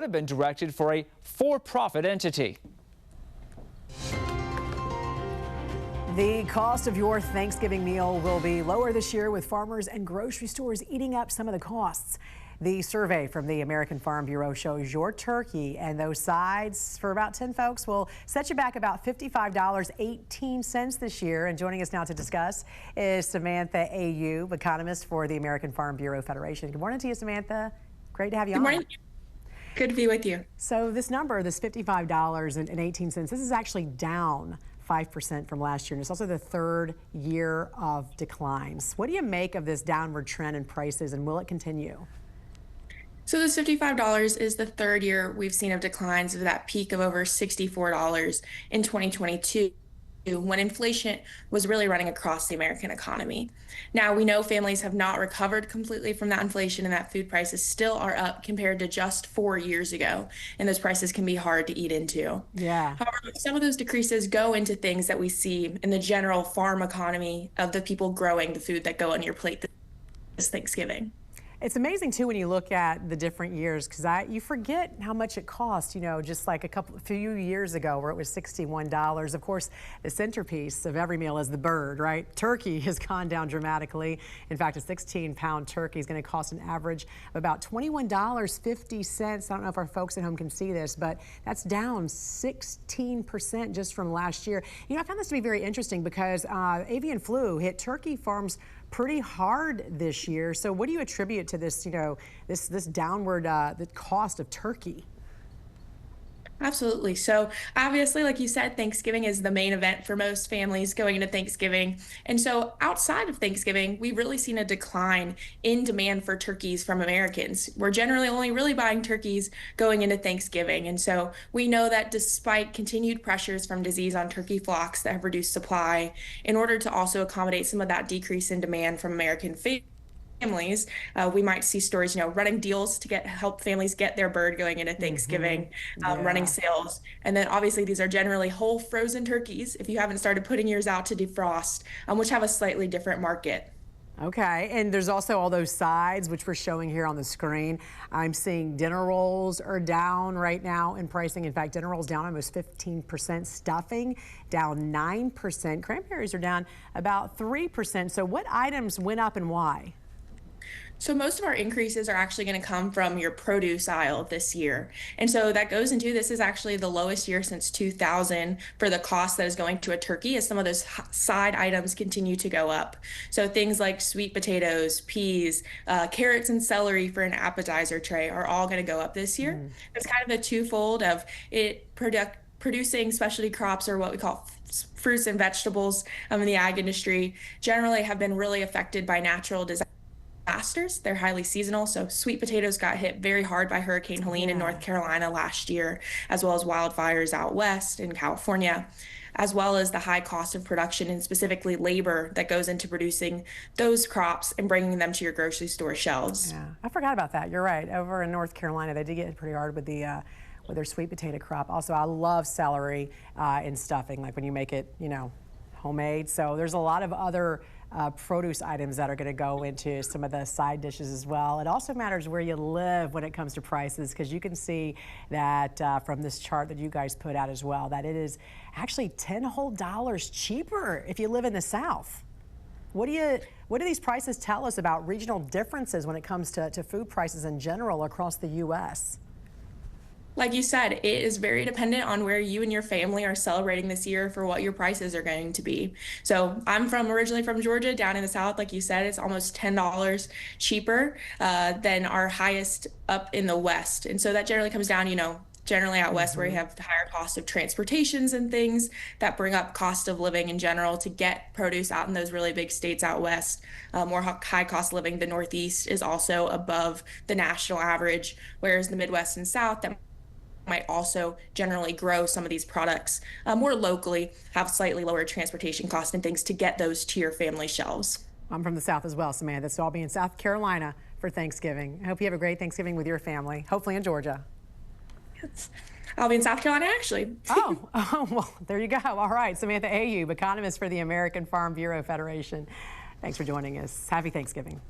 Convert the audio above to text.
have been directed for a for-profit entity. The cost of your Thanksgiving meal will be lower this year, with farmers and grocery stores eating up some of the costs. The survey from the American Farm Bureau shows your turkey and those sides for about 10 folks will set you back about $55.18 this year. And joining us now to discuss is Samantha Ayoub, economist for the American Farm Bureau Federation. Good morning to you, Samantha. Great to have you on. Good morning. Good to be with you. So this number, this $55.18, this is actually down 5% from last year, and it's also the third year of declines. What do you make of this downward trend in prices, and will it continue? So this $55 is the third year we've seen of declines, of that peak of over $64 in 2022. When inflation was really running across the American economy. Now, we know families have not recovered completely from that inflation, and that food prices still are up compared to just 4 years ago, and those prices can be hard to eat into. Yeah. However, some of those decreases go into things that we see in the general farm economy of the people growing the food that go on your plate this Thanksgiving. It's amazing too when you look at the different years, because you forget how much it cost, you know, just like a few years ago where it was $61. Of course, the centerpiece of every meal is the bird, right? Turkey has gone down dramatically. In fact, a 16-pound turkey is going to cost an average of about $21.50. I don't know if our folks at home can see this, but that's down 16% just from last year. You know, I found this to be very interesting because avian flu hit turkey farms pretty hard this year. So what do you attribute to this, you know, this downward the cost of turkey? Absolutely. So obviously, like you said, Thanksgiving is the main event for most families going into Thanksgiving. And so outside of Thanksgiving, we've really seen a decline in demand for turkeys from Americans. We're generally only really buying turkeys going into Thanksgiving. And so we know that despite continued pressures from disease on turkey flocks that have reduced supply, in order to also accommodate some of that decrease in demand from American families, we might see stores, you know, running deals to help families get their bird going into Thanksgiving, running sales. And then obviously these are generally whole frozen turkeys if you haven't started putting yours out to defrost, which have a slightly different market. Okay, and there's also all those sides, which we're showing here on the screen. I'm seeing dinner rolls are down right now in pricing. In fact, dinner rolls down almost 15%. Stuffing down 9%. Cranberries are down about 3%. So what items went up and why? So most of our increases are actually going to come from your produce aisle this year. And so that goes into, this is actually the lowest year since 2000 for the cost that is going to a turkey, as some of those side items continue to go up. So things like sweet potatoes, peas, carrots and celery for an appetizer tray are all going to go up this year. It's kind of a twofold of producing specialty crops, or what we call fruits and vegetables in the ag industry, generally have been really affected by natural disasters. They're highly seasonal. So sweet potatoes got hit very hard by Hurricane Helene in North Carolina last year, as well as wildfires out west in California, as well as the high cost of production and specifically labor that goes into producing those crops and bringing them to your grocery store shelves. Yeah, I forgot about that. You're right. Over in North Carolina, they did get hit pretty hard with with their sweet potato crop. Also, I love celery in stuffing, like when you make it, you know, homemade. So there's a lot of other produce items that are going to go into some of the side dishes as well. It also matters where you live when it comes to prices, because you can see that from this chart that you guys put out as well, that it is actually $10 whole cheaper if you live in the South. What do these prices tell us about regional differences when it comes to food prices in general across the U.S.? Like you said, it is very dependent on where you and your family are celebrating this year for what your prices are going to be. So I'm originally from Georgia, down in the South. Like you said, it's almost $10 cheaper than our highest up in the West. And so that generally comes down, you know, generally out west where you have the higher cost of transportations and things that bring up cost of living in general to get produce out in those really big states out west. More high cost living. The Northeast is also above the national average, whereas the Midwest and South, that might also generally grow some of these products more locally, have slightly lower transportation costs and things to get those to your family shelves. I'm from the South as well, Samantha, so I'll be in South Carolina for Thanksgiving. I hope you have a great Thanksgiving with your family, hopefully in Georgia. Yes. I'll be in South Carolina, actually. Oh, well, there you go. All right, Samantha Ayoub, economist for the American Farm Bureau Federation. Thanks for joining us. Happy Thanksgiving.